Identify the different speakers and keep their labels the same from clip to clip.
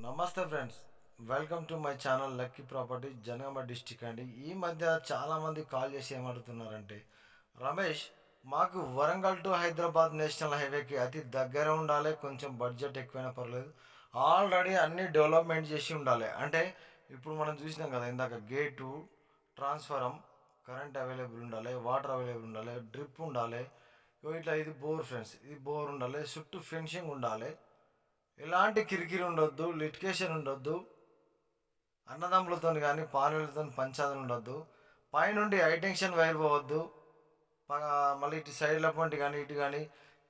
Speaker 1: నమస్తే friends, welcome to my channel lucky property Janagama district అండి. ఈ మధ్య చాలామంది కాల్ చేసి ఏమడుగుతున్నారంటే, రమేష్ మాకు వరంగల్ టు హైదరాబాద్ నేషనల్ హైవేకి అతి దగ్గర ఉండాలి, కొంచెం బడ్జెట్ ఎక్కువైనా పర్లేదు, ఆల్రెడీ అన్నీ డెవలప్మెంట్ చేసి ఉండాలి. అంటే ఇప్పుడు మనం చూసినాం కదా, ఇందాక గేటు, ట్రాన్స్ఫారం, కరెంట్ అవైలబుల్ ఉండాలి, వాటర్ అవైలబుల్ ఉండాలి, డ్రిప్ ఉండాలి, ఇట్లా ఇది బోర్ ఫ్రెండ్స్, ఇది బోర్ ఉండాలి, చుట్టూ ఫెన్సింగ్ ఉండాలి, ఎలాంటి కిరికిరి ఉండొద్దు, లిటికేషన్ ఉండొద్దు, అన్నదమ్ములతో కానీ పాలలతో పంచాదన ఉండొద్దు, పైనుండి హైటెన్షన్ వైర్ పోవద్దు, మళ్ళీ ఇటు సైడ్ల పంటి కానీ ఇటు కానీ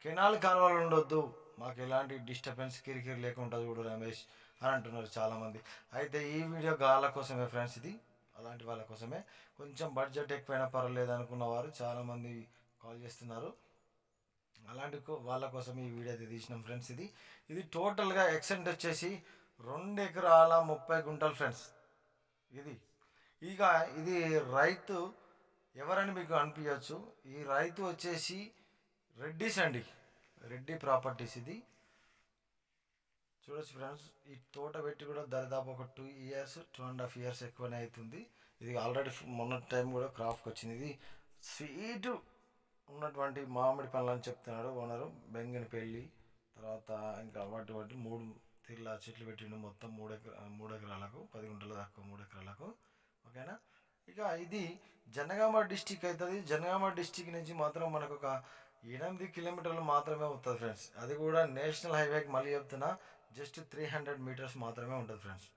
Speaker 1: కెనాల్ కాలువలు ఉండొద్దు, మాకు ఎలాంటి డిస్టర్బెన్స్ కిరికిరి లేకుండా చూడు రమేష్ అని అంటున్నారు చాలామంది. అయితే ఈ వీడియో వాళ్ళ కోసమే ఫ్రెండ్స్, ఇది అలాంటి వాళ్ళ కోసమే. కొంచెం బడ్జెట్ ఎక్కువైనా పర్వాలేదు అనుకున్న వారు చాలామంది కాల్ చేస్తున్నారు. అలాంటి వాళ్ళ కోసం ఈ వీడియో అయితే తీసినాం ఫ్రెండ్స్. ఇది టోటల్గా ఎక్స్టెంట్ వచ్చేసి 2 ఎకరాల 30 గుంటలు ఫ్రెండ్స్. ఇది ఇక ఇది రైతు ఎవరని మీకు అనిపించవచ్చు. ఈ రైతు వచ్చేసి రెడ్డిస్ అండి, రెడ్డి ప్రాపర్టీస్. ఇది చూడొచ్చు ఫ్రెండ్స్, ఈ తోట పెట్టి కూడా దాదాపు ఒక 2 ఇయర్స్ 2.5 ఇయర్స్ ఎక్కువనే అవుతుంది. ఇది ఆల్రెడీ మొన్న టైం కూడా క్రాప్కి వచ్చింది. ఇది స్వీట్ ఉన్నటువంటి మామిడి పనులు అని చెప్తున్నాడు ఓనరు. బెంగనపల్లి తర్వాత ఇంకా వాటి 3 తీర్ల చెట్లు పెట్టిండు. మొత్తం 3 ఎకరాలకు 10 గుంటల దాకా 3 ఎకరాలకు. ఓకేనా. ఇక ఇది జనగామ డిస్టిక్ అవుతుంది. జనగామ డిస్టిక్ నుంచి మాత్రం మనకు ఒక 8 కిలోమీటర్లు మాత్రమే వస్తుంది ఫ్రెండ్స్. అది కూడా నేషనల్ హైవేకి మళ్ళీ చెప్తున్నా, జస్ట్ 300 మీటర్స్ మాత్రమే ఉంటుంది ఫ్రెండ్స్.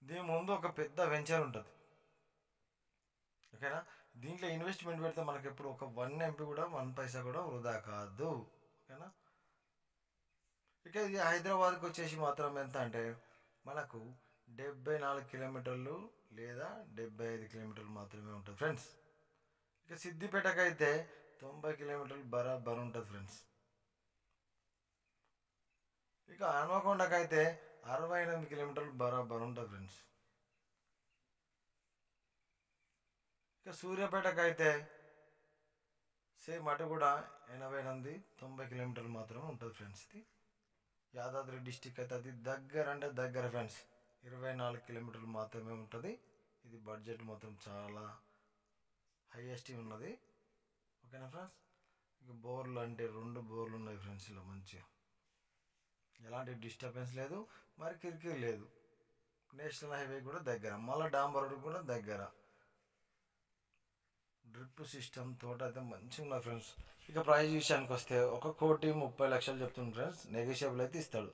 Speaker 1: దీని ముందు ఒక పెద్ద వెంచర్ ఉంటుంది. ఓకేనా. దీంట్లో ఇన్వెస్ట్మెంట్ పెడితే మనకి ఎప్పుడు ఒక 1 ఎంపీ కూడా 1 పైసా కూడా వృధా కాదు. ఓకేనా. ఇక ఇది హైదరాబాద్కి వచ్చేసి మాత్రం ఎంత అంటే మనకు 74 కిలోమీటర్లు లేదా 75 కిలోమీటర్లు మాత్రమే ఉంటుంది ఫ్రెండ్స్. ఇక సిద్దిపేటకి అయితే 90 కిలోమీటర్లు బరాబర్ ఉంటుంది ఫ్రెండ్స్. ఇక హన్మకొండకి అయితే 68 కిలోమీటర్లు బరాబర్ ఉంటుంది ఫ్రెండ్స్. ఇక సూర్యాపేటకి అయితే సేమ్ అటు కూడా 88-90 కిలోమీటర్లు మాత్రమే ఉంటుంది ఫ్రెండ్స్. ఇది యాదాద్రి డిస్టిక్ అయితే అది దగ్గర అంటే దగ్గర ఫ్రెండ్స్, 24 కిలోమీటర్లు మాత్రమే ఉంటుంది. ఇది బడ్జెట్ మాత్రం చాలా హైయెస్ట్ ఉన్నది. ఓకేనా ఫ్రెండ్స్. ఇక బోర్లు అంటే 2 బోర్లు ఉన్నాయి ఫ్రెండ్స్. ఇలా మంచిగా ఎలాంటి డిస్టర్బెన్స్ లేదు, మరి కిరికిరి లేదు. నేషనల్ హైవే కూడా దగ్గర, మళ్ళీ డాంబర్ రోడ్ కూడా దగ్గర. డ్రిప్ సిస్టమ్ తోట అయితే మంచిగా ఉన్నది ఫ్రెండ్స్. ఇక ప్రైస్ విషయానికి వస్తే 1,30,30,00,000 చెప్తుంది ఫ్రెండ్స్. నెగోషియబుల్ అయితే ఇస్తాడు.